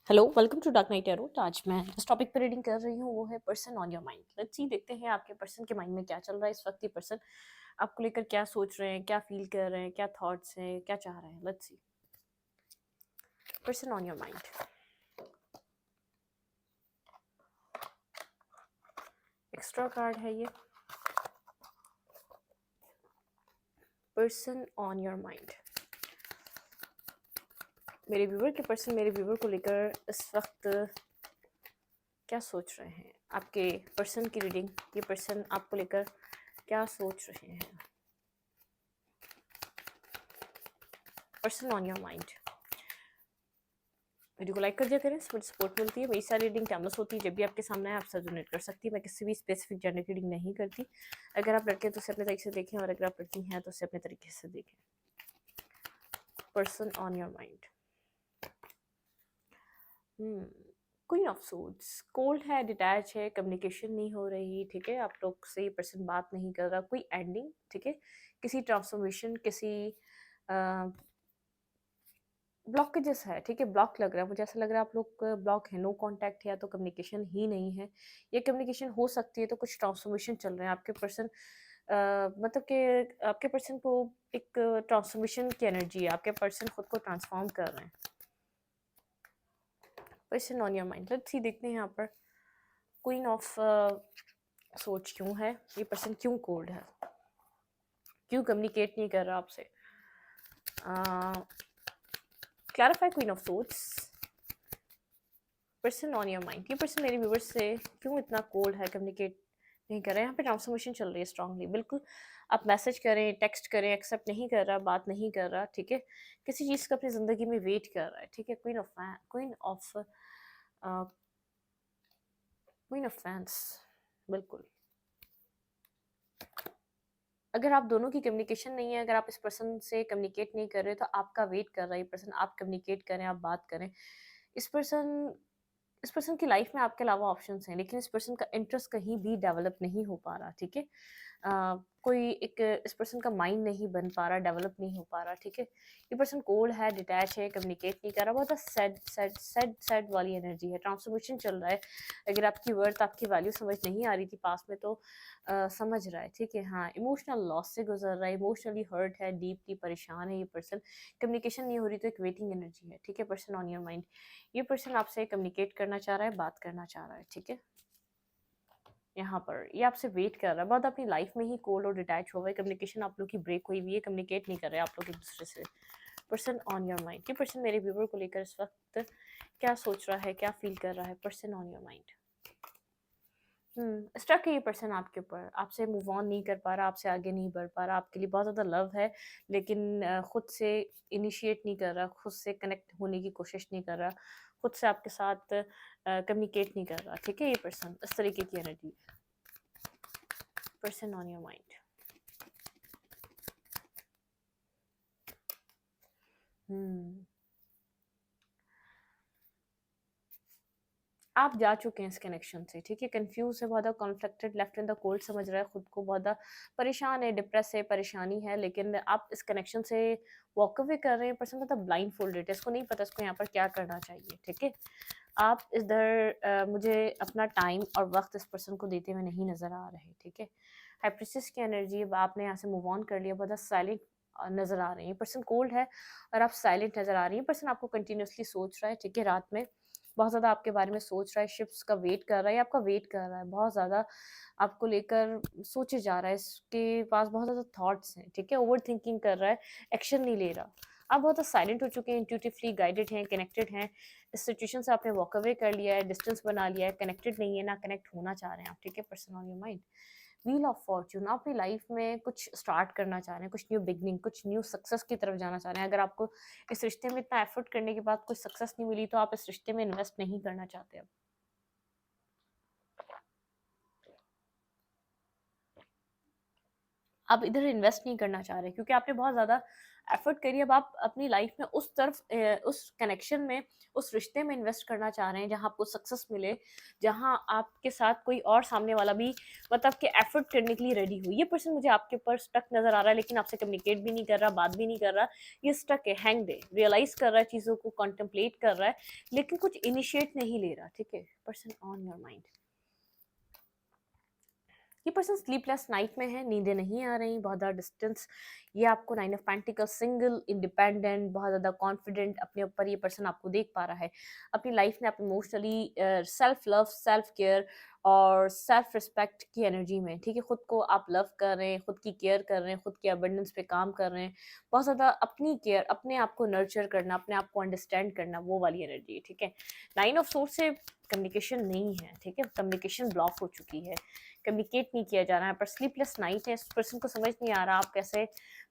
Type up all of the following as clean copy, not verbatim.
Hello, welcome to dark night tarot. तो आज मैं जिस टॉपिक पर रीडिंग कर रही हूँ वो है person on your mind. Let's see, देखते हैं आपके पर्सन के माइंड में क्या चल रहा है इस वक्त। ये पर्सन आपको लेकर क्या सोच रहे हैं, क्या फील कर रहे हैं, क्या थॉट्स हैं, क्या चाह रहे हैं। Let's see, person on your mind. Extra card है ये, पर्सन ऑन योर माइंड। मेरे व्यूवर के पर्सन मेरे व्यूवर को लेकर इस वक्त क्या सोच रहे हैं। आपके पर्सन की रीडिंग, ये पर्सन आपको लेकर क्या सोच रहे हैं। Person on your mind. Video को लाइक कर दिया करें, इसमें सपोर्ट मिलती है। मेरी सारी रीडिंग टाइमलेस होती है, जब भी आपके सामने है आप सब डोनेट कर सकती है। मैं किसी भी स्पेसिफिक जेंडर की रीडिंग नहीं करती। अगर आप लड़के हैं तो उसे अपने तरीके से देखें, और अगर आप लड़की हैं तो उसे अपने तरीके से देखें। Person on your mind. Queen of swords. Cold है, डिटैच है, कम्युनिकेशन नहीं हो रही। ठीक है, आप लोग से ये पर्सन बात नहीं कर रहा। कोई एंडिंग, ठीक है, किसी ट्रांसफॉर्मेशन, किसी ब्लॉकेजेस है। ठीक है, ब्लॉक लग रहा है मुझे, ऐसा लग रहा है आप लोग ब्लॉक है, नो कांटेक्ट है, या तो कम्युनिकेशन ही नहीं है। ये कम्युनिकेशन हो सकती है तो कुछ ट्रांसफॉर्मेशन चल रहे हैं आपके पर्सन। मतलब कि आपके पर्सन को एक ट्रांसफॉर्मेशन की एनर्जी है। आपके पर्सन खुद को ट्रांसफॉर्म कर रहे हैं। Person on your mind. Let's see, देखते हैं यहाँ पर क्वीन ऑफ सोच क्यों है। ये पर्सन क्यों कोल्ड है, क्यों कम्युनिकेट नहीं कर रहा आपसे। Clarify queen of swords. Person on your mind. ये पर्सन मेरे व्यूवर्स से क्यों इतना कोल्ड है, कम्युनिकेट नहीं कर रहे हैं। यहाँ पे ट्रांसफॉर्मेशन चल रही है स्ट्रांगली। बिल्कुल, आप मैसेज करें, टेक्स्ट करें, एक्सेप्ट नहीं कर रहा, बात नहीं कर रहा। ठीक है, किसी चीज़ का अपनी ज़िंदगी में वेट कर रहा है। ठीक है, क्वीन ऑफ फैंस। बिल्कुल, अगर आप दोनों की कम्युनिकेशन नहीं है, अगर आप इस पर्सन से कम्युनिकेट नहीं कर रहे तो आपका वेट कर रहा है ये पर्सन। आप कम्युनिकेट करें, आप बात करें। इस पर्सन इस पर्सन की लाइफ में आपके अलावा ऑप्शंस हैं, लेकिन इस पर्सन का इंटरेस्ट कहीं भी डेवलप नहीं हो पा रहा। ठीक है, कोई एक इस पर्सन का माइंड नहीं बन पा रहा, डेवलप नहीं हो पा रहा। ठीक है, ये पर्सन कोल्ड है, डिटैच है, कम्युनिकेट नहीं कर रहा। बहुत सैड सैड सैड सैड वाली एनर्जी है। ट्रांसफॉर्मेशन चल रहा है। अगर आपकी वर्थ, आपकी वैल्यू समझ नहीं आ रही थी पास में, तो समझ रहा है। ठीक है, हाँ, इमोशनल लॉस से गुजर रहा है, इमोशनली हर्ट है, डीपली परेशान है ये पर्सन। कम्युनिकेशन नहीं हो रही तो एक वेटिंग एनर्जी है। ठीक है, पर्सन ऑन योर माइंड। ये पर्सन आपसे कम्युनिकेट करना चाह रहा है, बात करना चाह रहा है। ठीक है, यहाँ पर ये आपसे वेट कर रहा है। बहुत अपनी लाइफ में ही कोल्ड और डिटैच हो गए। कम्युनिकेशन आप लोग की ब्रेक हुई हुई है, कम्युनिकेट नहीं कर रहे आप लोग एक दूसरे से। Person on your mind. ये पर्सन मेरे व्यूवर को लेकर इस वक्त क्या सोच रहा है, क्या फील कर रहा है। Person on your mind. Stuck है ये पर्सन आपके ऊपर, आपसे मूव ऑन नहीं कर पा रहा, आपसे आगे नहीं बढ़ पा रहा। आपके लिए बहुत ज़्यादा लव है, लेकिन खुद से इनिशिएट नहीं कर रहा, खुद से कनेक्ट होने की कोशिश नहीं कर रहा, खुद से आपके साथ कम्युनिकेट नहीं कर रहा। ठीक है, ये पर्सन इस तरीके की energy. Person on your mind. आप जा चुके हैं इस कनेक्शन से। ठीक है, कंफ्यूज है, बहुत conflicted, left in the cold समझ रहा है खुद को, बहुत परेशान है, डिप्रेस है, परेशानी है। लेकिन आप इस कनेक्शन से वॉक अवे कर रहे हैं। पर्सन मतलब ब्लाइंड फोल्डेड है, इसको नहीं पता इसको यहाँ पर क्या करना चाहिए। ठीक है, आप इधर मुझे अपना टाइम और वक्त इस पर्सन को देते हुए नहीं नज़र आ रहे। ठीक है, हाइप्रिस्टिस की एनर्जी, आपने यहाँ से मूव ऑन कर लिया, बहुत साइलेंट नज़र आ रही है। पर्सन कोल्ड है और आप साइलेंट नज़र आ रही हैं। पर्सन आपको कंटिन्यूसली सोच रहा है। ठीक है, रात में बहुत ज़्यादा आपके बारे में सोच रहा है, शिफ्ट्स का वेट कर रहा है, या आपका वेट कर रहा है, बहुत ज़्यादा आपको लेकर सोचे जा रहा है। इसके पास बहुत ज़्यादा थॉट्स हैं। ठीक है, ओवर थिंकिंग कर रहा है, एक्शन नहीं ले रहा। आप बहुत साइलेंट हो चुके हैं, इंट्यूटिवली गाइडेड हैं, कनेक्टेड हैं। इस सिचुएशन से आपने वॉक अवे कर लिया है, डिस्टेंस बना लिया है, कनेक्टेड नहीं है, ना कनेक्ट होना चाह रहे हैं आप। ठीक है, person on your mind. Wheel of Fortune. आप अपनी लाइफ में कुछ स्टार्ट करना चाह रहे हैं, कुछ न्यू बिगनिंग, कुछ न्यू सक्सेस की तरफ जाना चाह रहे हैं। अगर आपको इस रिश्ते में इतना एफर्ट करने के बाद कोई सक्सेस नहीं मिली, तो आप इस रिश्ते में इन्वेस्ट नहीं करना चाहते अब। आप इधर इन्वेस्ट नहीं करना चाह रहे, क्योंकि आपने बहुत ज़्यादा एफर्ट करिए। अब आप अपनी लाइफ में उस तरफ उस कनेक्शन में, उस रिश्ते में इन्वेस्ट करना चाह रहे हैं जहाँ आपको सक्सेस मिले, जहाँ आपके साथ कोई और सामने वाला भी मतलब कि एफर्ट करने के लिए रेडी हो। ये पर्सन मुझे आपके ऊपर स्टक नज़र आ रहा है, लेकिन आपसे कम्युनिकेट भी नहीं कर रहा, बात भी नहीं कर रहा, ये स्टक है, हैंग है, रियलाइज़ कर रहा है चीज़ों को, कॉन्टेम्पलेट कर रहा है, लेकिन कुछ इनिशिएट नहीं ले रहा, ठीक है? Person on your mind. ये पर्सन स्लीपलेस नाइट में है, नींदें नहीं आ रही, बहुत ज़्यादा डिस्टेंस। ये आपको 9 ऑफ पेंटिकल्स, सिंगल, इंडिपेंडेंट, बहुत ज़्यादा कॉन्फिडेंट अपने ऊपर ये पर्सन आपको देख पा रहा है। अपनी लाइफ में आप emotionally self love, self care और सेल्फ रिस्पेक्ट की एनर्जी में, ठीक है? खुद को आप लव कर रहे हैं, खुद की केयर कर रहे हैं, खुद की अबंडेंस पे काम कर रहे हैं। बहुत ज़्यादा अपनी केयर, अपने आप को नर्चर करना, अपने आप को अंडरस्टैंड करना, वो वाली एनर्जी है, ठीक है? 9 ऑफ सोर्स से कम्युनिकेशन नहीं है, ठीक है? कम्युनिकेशन ब्लॉक हो चुकी है, कम्युनिकेट नहीं किया जा रहा है, पर स्लीपलेस नाइट है। इस पर्सन को समझ नहीं आ रहा आप कैसे,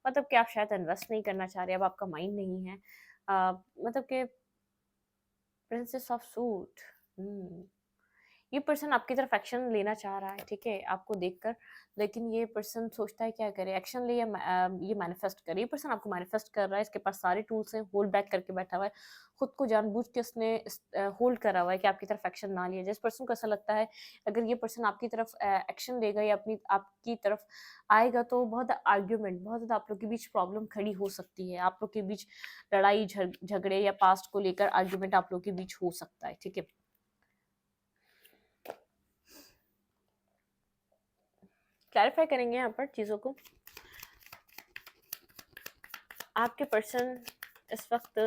मतलब कि आप शायद इन्वेस्ट नहीं करना चाह रहे, अब आपका माइंड नहीं है। मतलब कि प्रिंसेस ऑफ सूट, ये पर्सन आपकी तरफ एक्शन लेना चाह रहा है, ठीक है, आपको देखकर, लेकिन ये पर्सन सोचता है क्या करे, एक्शन ले या ये मैनिफेस्ट करे। ये पर्सन आपको मैनिफेस्ट कर रहा है, इसके पास सारे टूल्स हैं, होल्ड बैक करके बैठा हुआ है, खुद को जानबूझ के उसने होल्ड करा हुआ है कि आपकी तरफ एक्शन ना लिया। जिस पर्सन को ऐसा लगता है अगर ये पर्सन आपकी तरफ एक्शन लेगा या अपनी आपकी तरफ आएगा तो बहुत आर्ग्यूमेंट, बहुत ज़्यादा आप लोग के बीच प्रॉब्लम खड़ी हो सकती है, आप लोग के बीच लड़ाई झगड़े या पास्ट को लेकर आर्ग्यूमेंट आप लोग के बीच हो सकता है, ठीक है। क्लैरिफाई करेंगे यहाँ पर चीज़ों को। आपके पर्सन इस वक्त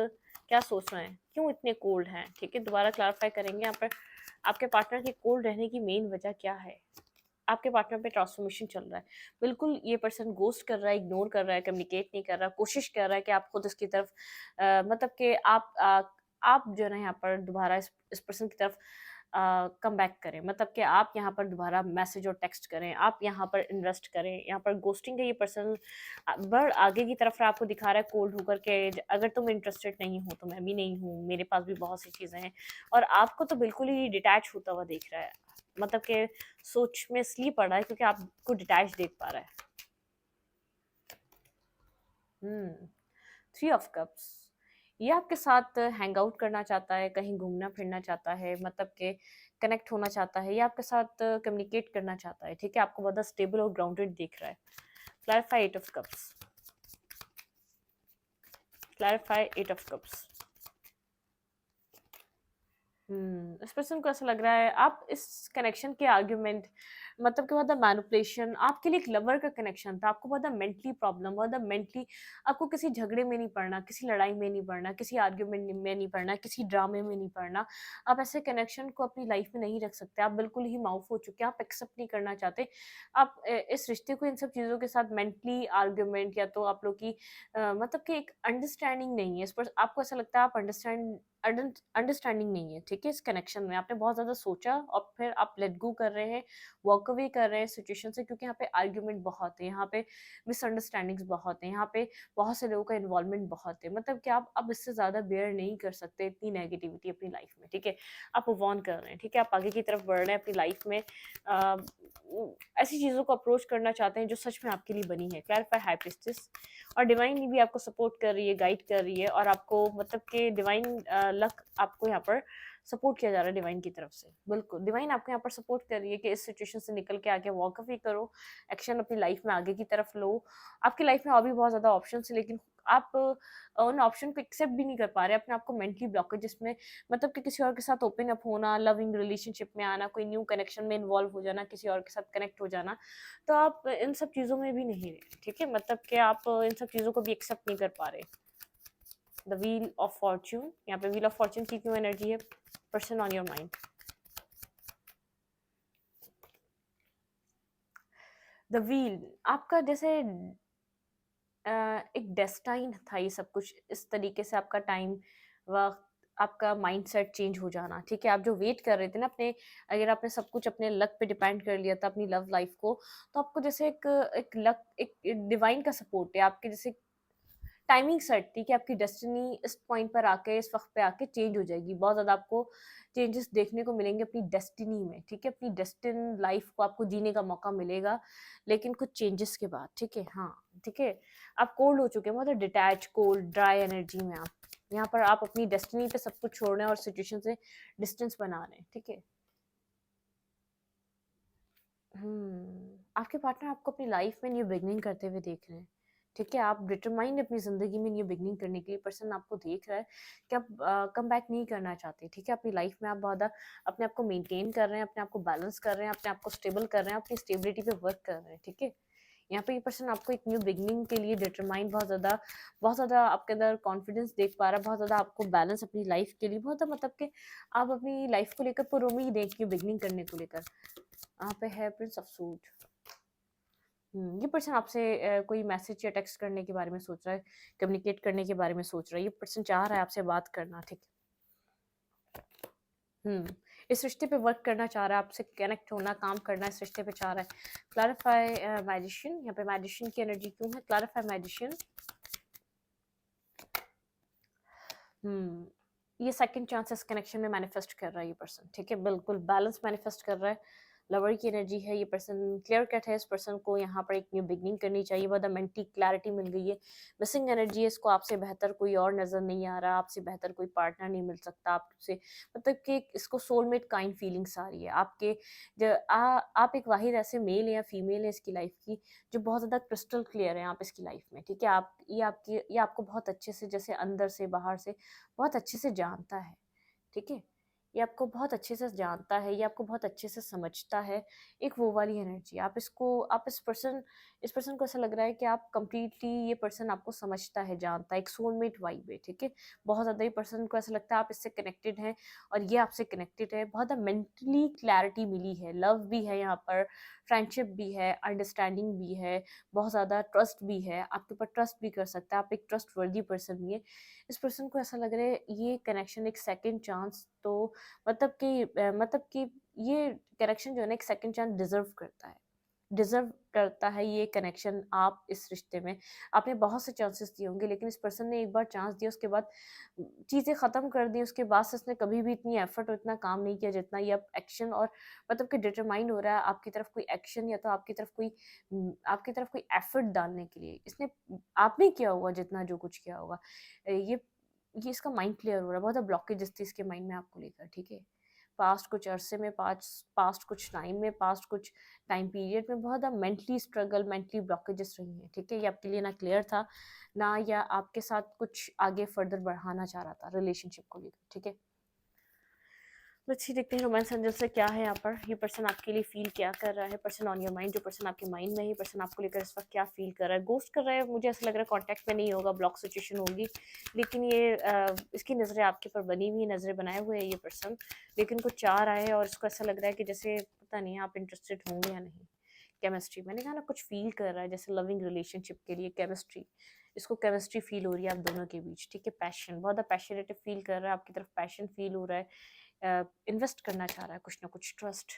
क्या सोच रहे हैं, क्यों इतने कोल्ड हैं, ठीक है? दोबारा क्लैरिफाई करेंगे यहाँ पर। आपके पार्टनर के कोल्ड रहने की मेन वजह क्या है? आपके पार्टनर पे ट्रांसफॉर्मेशन चल रहा है। बिल्कुल ये पर्सन गोस्ट कर रहा है, इग्नोर कर रहा है, कम्युनिकेट नहीं कर रहा, कोशिश कर रहा है कि आप खुद इसकी तरफ मतलब कि आप जो है ना यहाँ पर दोबारा इस पर्सन की तरफ कम बैक करें, मतलब कि आप यहाँ पर दोबारा मैसेज और टेक्स्ट करें, आप यहाँ पर इन्वेस्ट करें। यहाँ पर गोस्टिंग का ये पर्सन बढ़ आगे की तरफ आपको दिखा रहा है कोल्ड होकर के, अगर तुम इंटरेस्टेड नहीं हो तो मैं भी नहीं हूँ, मेरे पास भी बहुत सी चीज़ें हैं। और आपको तो बिल्कुल ही डिटैच होता हुआ देख रहा है, मतलब कि सोच में इसलिए पड़ रहा है क्योंकि आपको डिटैच देख पा रहा है। 3 ऑफ कप्स, ये आपके साथ हैंग आउट करना चाहता है, कहीं घूमना फिरना चाहता है, मतलब कि कनेक्ट होना चाहता है, ये आपके साथ कम्युनिकेट करना चाहता है, ठीक है? आपको बहुत स्टेबल और ग्राउंडेड दिख रहा है। Clarify 8 of cups, clarify 8 of cups. इस पर्सन को ऐसा लग रहा है आप इस कनेक्शन के आर्ग्यूमेंट, मतलब कि बहुत मैनिपुलेशन, आपके लिए एक लवर का कनेक्शन था, आपको बहुत मेंटली प्रॉब्लम, बहुत मेंटली आपको किसी झगड़े में नहीं पड़ना, किसी लड़ाई में नहीं पड़ना, किसी आर्ग्यूमेंट में नहीं पड़ना, किसी ड्रामे में नहीं पड़ना। आप ऐसे कनेक्शन को अपनी लाइफ में नहीं रख सकते, आप बिल्कुल ही माउफ हो चुके हैं, आप एक्सेप्ट नहीं करना चाहते। आप इस रिश्ते को इन सब चीज़ों के साथ मेंटली आर्ग्यूमेंट या तो आप लोग की मतलब कि एक अंडरस्टैंडिंग नहीं है, इस पर आपको ऐसा लगता है आप अंडरस्टैंडिंग नहीं है, ठीक है? इस कनेक्शन में आपने बहुत ज़्यादा सोचा और फिर आप लेट गो कर रहे हैं, वॉक अवे कर रहे हैं सिचुएशन से, क्योंकि यहाँ पे आर्ग्यूमेंट बहुत है, यहाँ पे मिसअंडरस्टैंडिंग्स बहुत हैं, यहाँ पे बहुत से लोगों का इन्वॉल्वमेंट बहुत है, मतलब कि आप अब इससे ज़्यादा बेयर नहीं कर सकते इतनी नेगेटिविटी अपनी लाइफ में, ठीक है? आप मूव ऑन कर रहे हैं, ठीक है? आप आगे की तरफ बढ़ रहे हैं अपनी लाइफ में, ऐसी चीज़ों को अप्रोच करना चाहते हैं जो सच में आपके लिए बनी है। क्लैरिफाई हाई प्रीस्टेस, और डिवाइन भी आपको सपोर्ट कर रही है, गाइड कर रही है, और आपको मतलब कि डिवाइन लक आपको यहाँ पर सपोर्ट किया जा रहा है डिवाइन की तरफ से। बिल्कुल डिवाइन आपको यहाँ पर सपोर्ट कर रही है कि इस सिचुएशन से निकल के आगे वॉक अवे करो, एक्शन अपनी लाइफ में आगे की तरफ लो। आपकी लाइफ में और भी बहुत ज़्यादा ऑप्शन है, लेकिन आप उन ऑप्शन को एक्सेप्ट भी नहीं कर पा रहे, अपने आप को मेंटली ब्लॉक है, जिसमें मतलब कि किसी और के साथ ओपन अप होना, लविंग रिलेशनशिप में आना, कोई न्यू कनेक्शन में इन्वॉल्व हो जाना, किसी और के साथ कनेक्ट हो जाना, तो आप इन सब चीज़ों में भी नहीं रहे, ठीक है? मतलब कि आप इन सब चीज़ों को भी एक्सेप्ट नहीं कर पा रहे। द व्हील ऑफ फॉर्च्यून, यहाँ पे व्हील ऑफ फॉर्च्यून की क्यों एनर्जी है? Person on your mind, the wheel आपका जैसे एक डेस्टाइन था ये सब कुछ, इस तरीके से आपका टाइम, वक्त, आपका माइंडसेट चेंज हो जाना, ठीक है? आप जो वेट कर रहे थे ना अपने, अगर आपने सब कुछ अपने लक पे डिपेंड कर लिया था अपनी लव लाइफ को, तो आपको जैसे एक एक लक, एक डिवाइन का सपोर्ट है आपके, जैसे टाइमिंग सेट थी कि आपकी डेस्टिनी इस पॉइंट पर आके, इस वक़्त पे आके चेंज हो जाएगी। बहुत ज़्यादा आपको चेंजेस देखने को मिलेंगे अपनी डेस्टिनी में, ठीक है? अपनी डेस्टिन्ड लाइफ़ को आपको जीने का मौका मिलेगा, लेकिन कुछ चेंजेस के बाद, ठीक है? हाँ, ठीक है? आप कोल्ड हो चुके हैं, मतलब डिटैच, कोल्ड, ड्राई एनर्जी में आप। यहाँ पर आप अपनी डेस्टिनी पे सब कुछ छोड़ रहे हैं और सिचुएशन से डिस्टेंस बना रहे हैं, ठीक है? आपके पार्टनर आपको अपनी लाइफ में न्यू बिगिनिंग करते हुए देख रहे हैं, ठीक है? आप डिटरमाइंड अपनी ज़िंदगी में न्यू बिगिनिंग करने के लिए, पर्सन आपको देख रहा है कि आप कम बैक नहीं करना चाहते, ठीक है? अपनी लाइफ में आप बहुत अपने आप को मेंटेन कर रहे हैं, अपने आप को बैलेंस कर रहे हैं, अपने आप को स्टेबल कर रहे हैं, अपनी स्टेबिलिटी पे वर्क कर रहे हैं, ठीक है? यहाँ पे ये पर्सन आपको एक न्यू बिगिनिंग के लिए डिटरमाइंड, बहुत ज़्यादा आपके अंदर कॉन्फिडेंस देख पा रहा है, बहुत ज़्यादा आपको बैलेंस अपनी लाइफ के लिए, बहुत मतलब कि आप अपनी लाइफ को लेकर पूरी उम्मीद है न्यू बिगिनिंग करने को लेकर। यहाँ पे है प्रिंस ऑफ सूट। ये पर्सन आपसे कोई मैसेज या टेक्स्ट करने के बारे में सोच रहा है, कम्युनिकेट करने के बारे में सोच रहा है। ये पर्सन चाह रहा है आपसे बात करना, ठीक है? इस रिश्ते पे वर्क करना चाह रहा है, आपसे कनेक्ट होना, काम करना इस रिश्ते पे चाह रहा है। क्लैरिफाई मैजिशियन, यहाँ पे मैजिशियन की एनर्जी क्यों है? Clarify magician. ये सेकंड चांसेस कनेक्शन में मैनिफेस्ट कर रहा है ये पर्सन, ठीक है? बिल्कुल बैलेंस मैनिफेस्ट कर रहा है। लवर की एनर्जी है, ये पर्सन क्लियर कट है, इस पर्सन को यहाँ पर एक न्यू बिगनिंग करनी चाहिए, बहुत मेंटली क्लैरिटी मिल गई है। मिसिंग एनर्जी है, इसको आपसे बेहतर कोई और नज़र नहीं आ रहा, आपसे बेहतर कोई पार्टनर नहीं मिल सकता आपसे, मतलब कि इसको सोलमेट काइंड फीलिंग्स आ रही है आपके। आप एक वाहिद ऐसे मेल या फीमेल है इसकी लाइफ की, जो बहुत ज़्यादा क्रिस्टल क्लियर है आप इसकी लाइफ में, ठीक है? ये आपको बहुत अच्छे से, जैसे अंदर से बाहर से बहुत अच्छे से जानता है, ठीक है? ये आपको बहुत अच्छे से जानता है, ये आपको बहुत अच्छे से समझता है, एक वो वाली एनर्जी। आप इस पर्सन को ऐसा लग रहा है कि आप कंप्लीटली, ये पर्सन आपको समझता है, जानता है, एक सोलमेट वाइब है, ठीक है? बहुत ज़्यादा ये पर्सन को ऐसा लगता है आप इससे कनेक्टेड हैं और ये आपसे कनेक्टेड है, बहुत ज़्यादा मेंटली क्लैरिटी मिली है, लव भी है यहाँ पर, फ्रेंडशिप भी है, अंडरस्टैंडिंग भी है, बहुत ज़्यादा ट्रस्ट भी है, आपके ऊपर ट्रस्ट भी कर सकता है, आप एक ट्रस्टवर्दी पर्सन भी है। इस पर्सन को ऐसा लग रहा है ये कनेक्शन एक सेकंड चांस, तो मतलब कि ये कनेक्शन जो है ना एक सेकंड चांस डिजर्व करता है ये कनेक्शन। आप इस रिश्ते में आपने बहुत से चांसेस दिए होंगे, लेकिन इस पर्सन ने एक बार चांस दिया, उसके बाद चीज़ें ख़त्म कर दी, उसके बाद से उसने कभी भी इतनी एफर्ट और इतना काम नहीं किया जितना ये अब एक्शन और मतलब कि डिटरमाइन हो रहा है आपकी तरफ कोई एक्शन या तो आपकी तरफ कोई एफर्ट डालने के लिए। इसने आपने किया होगा जितना जो कुछ किया होगा। ये इसका माइंड क्लियर हो रहा है, बहुत ब्लॉकेजेस थी इसके माइंड में आपको लेकर, ठीक है? पास्ट कुछ अरसे में, पास्ट कुछ टाइम में, पास्ट कुछ टाइम पीरियड में बहुत मेंटली स्ट्रगल, मेंटली ब्लॉकेजेस रही हैं, ठीक है? ये आपके लिए ना क्लियर था, ना या आपके साथ कुछ आगे फर्दर बढ़ाना चाह रहा था रिलेशनशिप को लेकर, ठीक है? लेट्स सी, देखते हैं रोमांस एंजल से क्या है यहाँ पर। ये पर्सन आपके लिए फील क्या कर रहा है? पर्सन ऑन योर माइंड, जो पर्सन आपके माइंड में है, ये पर्सन आपको लेकर इस वक्त क्या फील कर रहा है? गोस्ट कर रहा है, मुझे ऐसा लग रहा है कॉन्टैक्ट में नहीं होगा, ब्लॉक सिचुएशन होगी, लेकिन इसकी नज़रें आपके ऊपर बनी हुई, नज़रें बनाए हुए है ये पर्सन, लेकिन कुछ चाह रहा है और इसको ऐसा लग रहा है कि जैसे पता नहीं आप इंटरेस्टेड होंगे या नहीं। केमिस्ट्री, मैंने कहा ना कुछ फील कर रहा है, जैसे लविंग रिलेशनशिप के लिए केमिस्ट्री, इसको केमिस्ट्री फील हो रही है आप दोनों के बीच, ठीक है? पैशन, बहुत ज़्यादा पैशनेट फील कर रहा है, आपकी तरफ पैशन फील हो रहा है, इन्वेस्ट करना चाह रहा है कुछ ना कुछ, ट्रस्ट,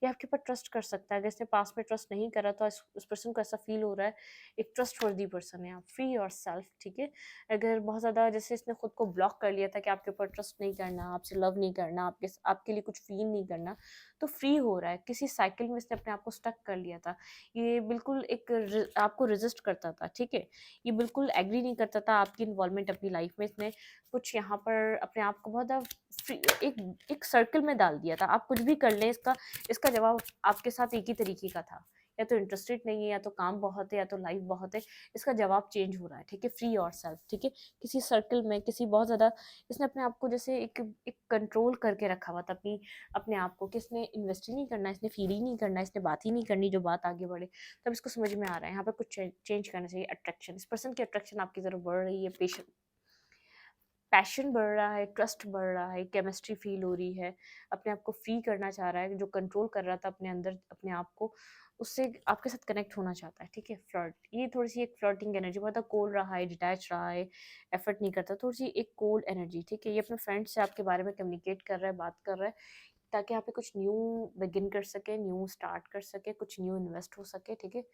ये आपके ऊपर ट्रस्ट कर सकता है। अगर इसने पास में ट्रस्ट नहीं करा तो उस पर्सन को ऐसा फील हो रहा है एक ट्रस्ट वर्दी पर्सन है आप। फ्री योर सेल्फ, ठीक है? अगर बहुत ज़्यादा जैसे इसने खुद को ब्लॉक कर लिया था कि आपके ऊपर ट्रस्ट नहीं करना, आपसे लव नहीं करना, आपके लिए कुछ फील नहीं करना, तो फ्री हो रहा है। किसी साइकिल में इसने अपने आप को स्टक कर लिया था, ये बिल्कुल आपको रेजिस्ट करता था, ठीक है? ये बिल्कुल एग्री नहीं करता था आपकी इन्वॉल्वमेंट अपनी लाइफ में। इसने कुछ यहाँ पर अपने आप को बहुत ज़्यादा एक सर्कल में डाल दिया था, आप कुछ भी कर लें, इसका जवाब आपके साथ एक ही तरीके का था, या तो इंटरेस्टेड नहीं है, या तो काम बहुत है, या तो लाइफ बहुत है, इसका जवाब चेंज हो रहा है, ठीक है? फ्री योर सेल्फ, ठीक है? किसी सर्कल में, किसी बहुत ज़्यादा इसने अपने आप को जैसे एक कंट्रोल करके रखा हुआ था अपने आप को, कि इसने इन्वेस्ट ही नहीं करना, इसने फील ही नहीं करना, इसने बात ही नहीं करनी जो बात आगे बढ़े। तब इसको समझ में आ रहा है यहाँ पर कुछ चेंज करना चाहिए। अट्रैक्शन, इस पर्सन की अट्रैक्शन आपकी तरफ बढ़ रही है, पैशन बढ़ रहा है, ट्रस्ट बढ़ रहा है, केमिस्ट्री फील हो रही है, अपने आप को फ्री करना चाह रहा है, जो कंट्रोल कर रहा था अपने अंदर अपने आप को, उससे आपके साथ कनेक्ट होना चाहता है, ठीक है? फ्लर्ट, ये थोड़ी सी एक फ्लर्टिंग एनर्जी, बहुत कोल्ड रहा है, डिटैच रहा है, एफर्ट नहीं करता, थोड़ी सी एक कोल्ड एनर्जी, ठीक है? ये अपने फ्रेंड से आपके बारे में कम्युनिकेट कर रहा है, बात कर रहा है, ताकि यहाँ पे कुछ न्यू बिगिन कर सके, न्यू स्टार्ट कर सके, कुछ न्यू इन्वेस्ट हो सके, ठीक है?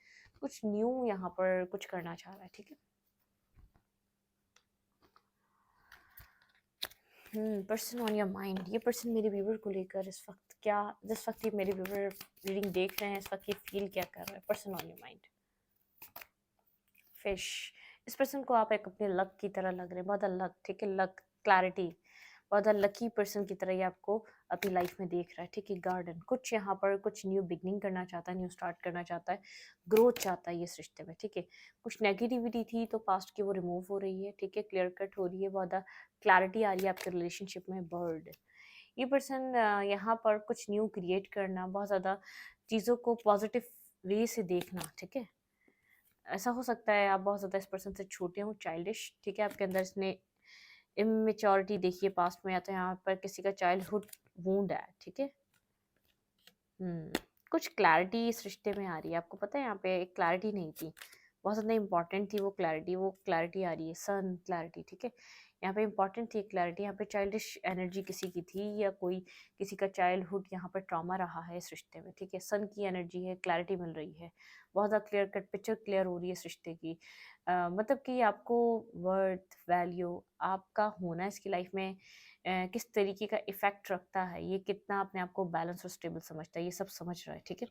कुछ न्यू यहाँ पर कुछ करना चाह रहा है, ठीक है? पर्सन ऑन योर माइंड, ये पर्सन मेरे व्यूवर को लेकर इस वक्त क्या, जिस वक्त ये मेरे व्यूवर रीडिंग देख रहे हैं, इस वक्त ये फील क्या कर रहा है, person on your mind. Fish, इस पर्सन को आप एक अपने लक की तरह लग रहे हैं, बहुत लक, ठीक है, लक, क्लैरिटी, बहुत लकी पर्सन की तरह ये आपको अपनी लाइफ में देख रहा है, ठीक है। गार्डन, कुछ यहाँ पर कुछ न्यू बिगनिंग करना चाहता है, न्यू स्टार्ट करना चाहता है, ग्रोथ चाहता है ये इस रिश्ते में, ठीक है। कुछ नेगेटिविटी थी तो पास्ट की वो रिमूव हो रही है, ठीक है, क्लियर कट हो रही है, बहुत क्लैरिटी आ रही है आपके रिलेशनशिप में। बर्ड, ये पर्सन यहाँ पर कुछ न्यू क्रिएट करना, बहुत ज़्यादा चीज़ों को पॉजिटिव वे से देखना, ठीक है। ऐसा हो सकता है आप बहुत ज़्यादा इस पर्सन से छोटे हो, चाइल्डिश, ठीक है, आपके अंदर इसने इमेच्योरिटी देखी है पास्ट में, या तो यहाँ पर किसी का चाइल्डहुड वूंड है, ठीक है। कुछ क्लैरिटी इस रिश्ते में आ रही है, आपको पता है यहाँ पे एक क्लैरिटी नहीं थी, बहुत ज़्यादा इंपॉर्टेंट थी वो क्लैरिटी आ रही है, सन क्लैरिटी, ठीक है। यहाँ पे इंपॉर्टेंट थी क्लैरिटी, यहाँ पे चाइल्डिश एनर्जी किसी की थी, या कोई किसी का चाइल्डहुड यहाँ पर ट्रॉमा रहा है इस रिश्ते में, ठीक है। सन की एनर्जी है, क्लैरिटी मिल रही है, बहुत ज़्यादा क्लियर कट पिक्चर क्लियर हो रही है इस रिश्ते की। मतलब कि आपको वर्थ, वैल्यू, आपका होना इसकी लाइफ में किस तरीके का इफ़ेक्ट रखता है, ये कितना अपने आप को बैलेंस और स्टेबल समझता है, ये सब समझ रहा है, ठीक है।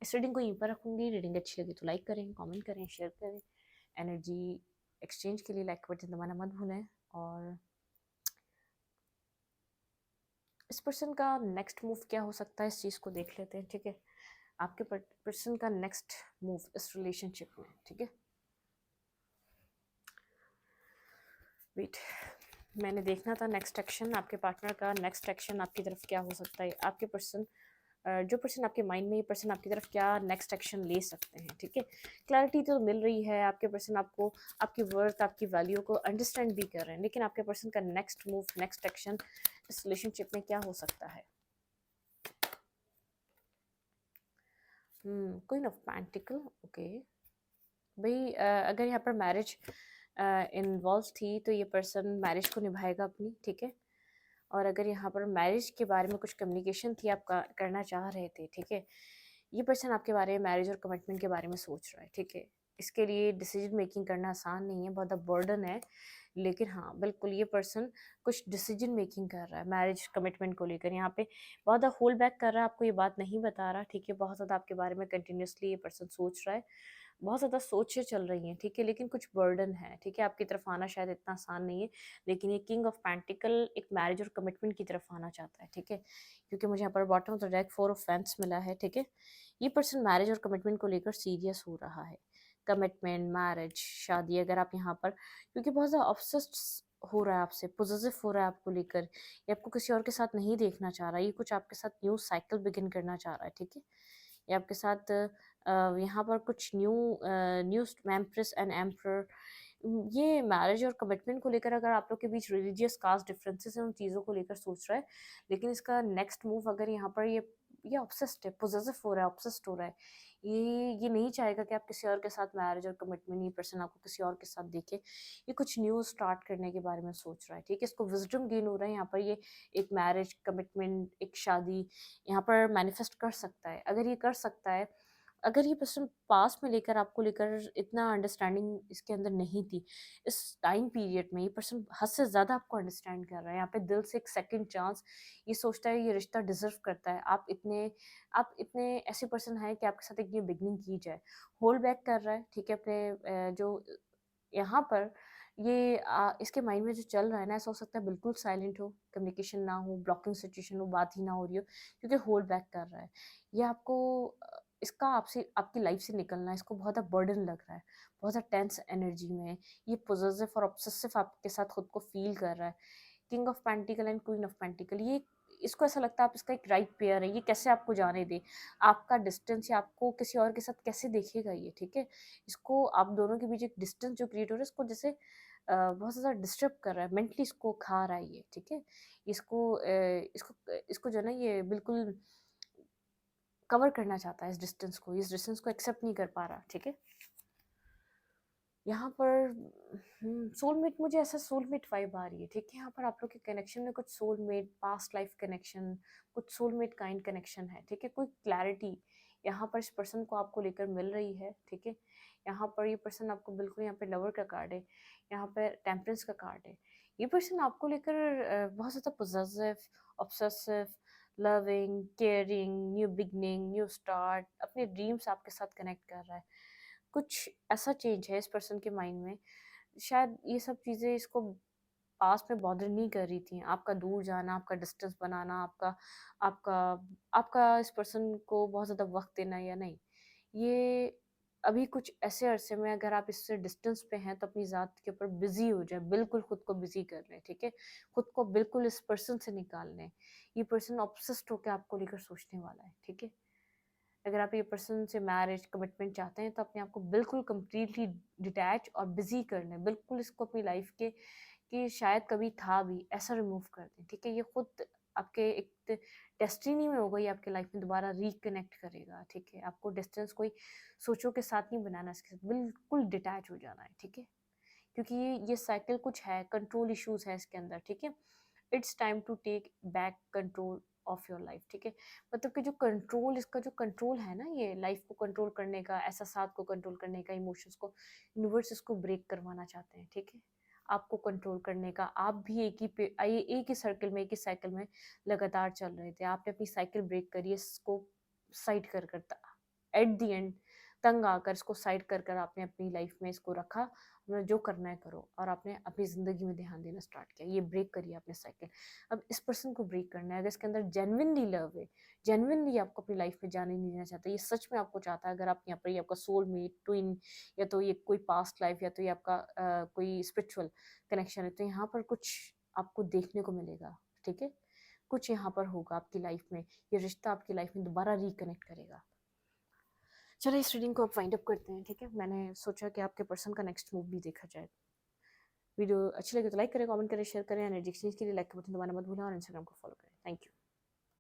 इस रीडिंग को यहीं पर रखूँगी, रीडिंग अच्छी लगी तो लाइक करें, कमेंट करें, शेयर करें। एनर्जी एक्सचेंज के लिए लाइक बटन दबाना मत भूलें। और इस पर्सन का नेक्स्ट मूव क्या हो सकता है, इस चीज़ को देख लेते हैं, ठीक है। आपके पर्सन का नेक्स्ट मूव इस रिलेशनशिप में, ठीक है। वेट, मैंने देखना था नेक्स्ट एक्शन, आपके पार्टनर का नेक्स्ट एक्शन आपकी तरफ क्या हो सकता है। आपके पर्सन, जो पर्सन आपके माइंड में, ये पर्सन आपकी तरफ क्या नेक्स्ट एक्शन ले सकते हैं, ठीक है। क्लैरिटी तो मिल रही है, आपके पर्सन आपको, आपकी वर्थ, आपकी वैल्यू को अंडरस्टैंड भी कर रहे हैं, लेकिन आपके पर्सन का नेक्स्ट मूव, नेक्स्ट एक्शन इस रिलेशनशिप में क्या हो सकता है। क्वीन ऑफ पेंटिकल, ओके भाई, अगर यहाँ पर मैरिज इन्वॉल्व थी तो ये पर्सन मैरिज को निभाएगा अपनी, ठीक है। और अगर यहाँ पर मैरिज के बारे में कुछ कम्युनिकेशन थी, आप करना चाह रहे थे, ठीक है, ये पर्सन आपके बारे में मैरिज और कमिटमेंट के बारे में सोच रहा है, ठीक है। इसके लिए डिसीजन मेकिंग करना आसान नहीं है, बहुत बर्डन है, लेकिन हाँ बिल्कुल ये पर्सन कुछ डिसीजन मेकिंग कर रहा है मैरिज कमिटमेंट को लेकर, यहाँ पे बहुत ज़्यादा होल्ड बैक कर रहा है, आपको ये बात नहीं बता रहा, ठीक है। बहुत ज़्यादा आपके बारे में कंटिन्यूसली ये पर्सन सोच रहा है, बहुत ज़्यादा सोचें चल रही हैं, ठीक है, लेकिन कुछ बर्डन है, ठीक है। आपकी तरफ आना शायद इतना आसान नहीं है, लेकिन ये किंग ऑफ पेंटिकल एक मैरिज और कमिटमेंट की तरफ आना चाहता है, ठीक है। क्योंकि मुझे यहाँ पर bottom of the deck 4 of fans मिला है, ठीक है। ये पर्सन मैरिज और कमिटमेंट को लेकर सीरियस हो रहा है, कमिटमेंट, मैरिज, शादी, अगर आप यहाँ पर, क्योंकि बहुत ज़्यादा ऑब्सेस्ड हो रहा है आपसे, पोजेसिव हो रहा है आपको लेकर, ये आपको किसी और के साथ नहीं देखना चाह रहा, ये कुछ आपके साथ न्यू साइकिल बिगिन करना चाह रहा है, ठीक है। ये आपके साथ यहाँ पर कुछ न्यू एम्प्रेस एंड एम्प्रर, ये मैरिज और कमिटमेंट को लेकर अगर आप लोग के बीच रिलीजियस कास्ट डिफरेंसेस हैं, उन चीज़ों को लेकर सोच रहा है, लेकिन इसका नेक्स्ट मूव अगर यहाँ पर ये ऑब्सेस्ड है, पोजेसिव हो रहा है, ऑब्सेस्ड हो रहा है, ये नहीं चाहेगा कि आप किसी और के साथ मैरिज और कमिटमेंट, ये पर्सन आपको किसी और के साथ देखे, ये कुछ न्यू स्टार्ट करने के बारे में सोच रहा है, ठीक है। इसको विजडम गेन हो रहा है यहाँ पर, ये एक मैरिज कमिटमेंट, एक शादी यहाँ पर मैनिफेस्ट कर सकता है। अगर ये कर सकता है, अगर ये पर्सन पास में लेकर, आपको लेकर इतना अंडरस्टैंडिंग इसके अंदर नहीं थी, इस टाइम पीरियड में ये पर्सन हद से ज़्यादा आपको अंडरस्टैंड कर रहा है, यहाँ पे दिल से एक सेकंड चांस ये सोचता है, ये रिश्ता डिजर्व करता है, आप इतने ऐसे पर्सन हैं कि आपके साथ एक ये बिगनिंग की जाए, होल्ड बैक कर रहा है, ठीक है। अपने जो यहाँ पर ये इसके माइंड में जो चल रहा है ना, ऐसा हो सकता है बिल्कुल साइलेंट हो, कम्युनिकेशन ना हो, ब्लॉकिंग सिचुएशन हो, बात ही ना हो रही हो, क्योंकि होल्ड बैक कर रहा है। ये आपको इसका आपसे, आपकी लाइफ से निकलना, इसको बहुत ज़्यादा बर्डन लग रहा है, बहुत ज़्यादा टेंस एनर्जी में है, ये पोजेसिव और ऑब्सेसिव आपके साथ खुद को फील कर रहा है। King of pentacle and queen of pentacle, ये इसको ऐसा लगता है आप इसका एक राइट पेयर है, ये कैसे आपको जाने दे, आपका डिस्टेंस या आपको किसी और के साथ कैसे देखेगा ये, ठीक है। इसको आप दोनों के बीच एक डिस्टेंस जो क्रिएट हो रहा है, इसको जैसे बहुत ज़्यादा डिस्टर्ब कर रहा है, मेंटली इसको खा रहा है ये, ठीक है। इसको जो है ना, ये बिल्कुल कवर करना चाहता है इस डिस्टेंस को एक्सेप्ट नहीं कर पा रहा, ठीक है। यहाँ पर सोलमेट, मुझे ऐसा सोलमेट वाइब आ रही है, ठीक है। यहाँ पर आप लोग के कनेक्शन में कुछ सोलमेट, पास्ट लाइफ कनेक्शन, कुछ सोलमेट काइंड कनेक्शन है, ठीक है। कोई क्लैरिटी यहाँ पर इस पर्सन को आपको लेकर मिल रही है, ठीक है। यहाँ पर ये पर्सन आपको बिल्कुल, यहाँ पे लवर का कार्ड है, यहाँ पे टेम्परेंस का कार्ड है, ये पर्सन आपको लेकर बहुत ज़्यादा possessive, obsessive, loving, caring, new beginning, new start, अपने ड्रीम्स आपके साथ कनेक्ट कर रहा है। कुछ ऐसा चेंज है इस पर्सन के माइंड में, शायद ये सब चीज़ें इसको पास्ट में बॉदर नहीं कर रही थी। आपका दूर जाना, आपका डिस्टेंस बनाना, आपका आपका इस पर्सन को बहुत ज़्यादा वक़्त देना या नहीं, ये अभी कुछ ऐसे अरसे में अगर आप इससे डिस्टेंस पे हैं तो अपनी ज़ात के ऊपर बिज़ी हो जाएँ, बिल्कुल खुद को बिज़ी कर लें, ठीक है? खुद को बिल्कुल इस पर्सन से निकाल लें। ये पर्सन ऑब्सेस्ड होके आपको लेकर सोचने वाला है, ठीक है? अगर आप ये पर्सन से मैरिज, कमिटमेंट चाहते हैं तो अपने आप को बिल्कुल कंप्लीटली डिटैच और बिज़ी कर लें। बिल्कुल इसको अपनी लाइफ़ के कि शायद कभी था भी, ऐसा रिमूव कर दें, ठीक है? ये खुद आपके एक डेस्टिनी में होगा, ये आपके लाइफ में दोबारा रिकनेक्ट करेगा, ठीक है? आपको डिस्टेंस कोई सोचों के साथ नहीं बनाना, इसके साथ बिल्कुल डिटैच हो जाना है, ठीक है? क्योंकि ये साइकिल कुछ है, कंट्रोल इश्यूज़ है इसके अंदर, ठीक है? It's time to take back control of your life, ठीक है? मतलब कि जो कंट्रोल, इसका जो कंट्रोल है ना, ये लाइफ को कंट्रोल करने का, एहसासात को कंट्रोल करने का, इमोशंस को, यूनिवर्स इसको ब्रेक करवाना चाहते हैं, ठीक है? आपको कंट्रोल करने का, आप भी एक ही सर्कल में, एक ही साइकिल में लगातार चल रहे थे। आपने अपनी साइकिल ब्रेक करी, इसको साइड कर कर एट द एंड तंग आकर इसको साइड कर कर आपने अपनी लाइफ में इसको रखा, अपना जो करना है करो, और आपने अपनी ज़िंदगी में ध्यान देना स्टार्ट किया। ये ब्रेक करिए आपने साइकिल। अब इस पर्सन को ब्रेक करना है। अगर इसके अंदर जेन्युइनली लव है, जेन्युइनली आपको अपनी लाइफ में जाने नहीं देना चाहता, ये सच में आपको चाहता है, अगर आप यहाँ पर ये आपका सोलमेट, ट्विन, या तो ये कोई पास्ट लाइफ, या तो ये आपका कोई स्पिरिचुअल कनेक्शन है, तो यहाँ पर कुछ आपको देखने को मिलेगा, ठीक है? कुछ यहाँ पर होगा आपकी लाइफ में, ये रिश्ता आपकी लाइफ में दोबारा रिकनेक्ट करेगा। चलो इस रीडिंग को अब फाइंड अप करते हैं, ठीक है? मैंने सोचा कि आपके पर्सन का नेक्स्ट मूव भी देखा जाए। वीडियो अच्छी लगे तो लाइक करें, कमेंट करें, शेयर करें। एनर्जी एक्सचेंज के लिए लाइक का बटन दबाना मत भूलें और इंस्टाग्राम को फॉलो करें। Thank you.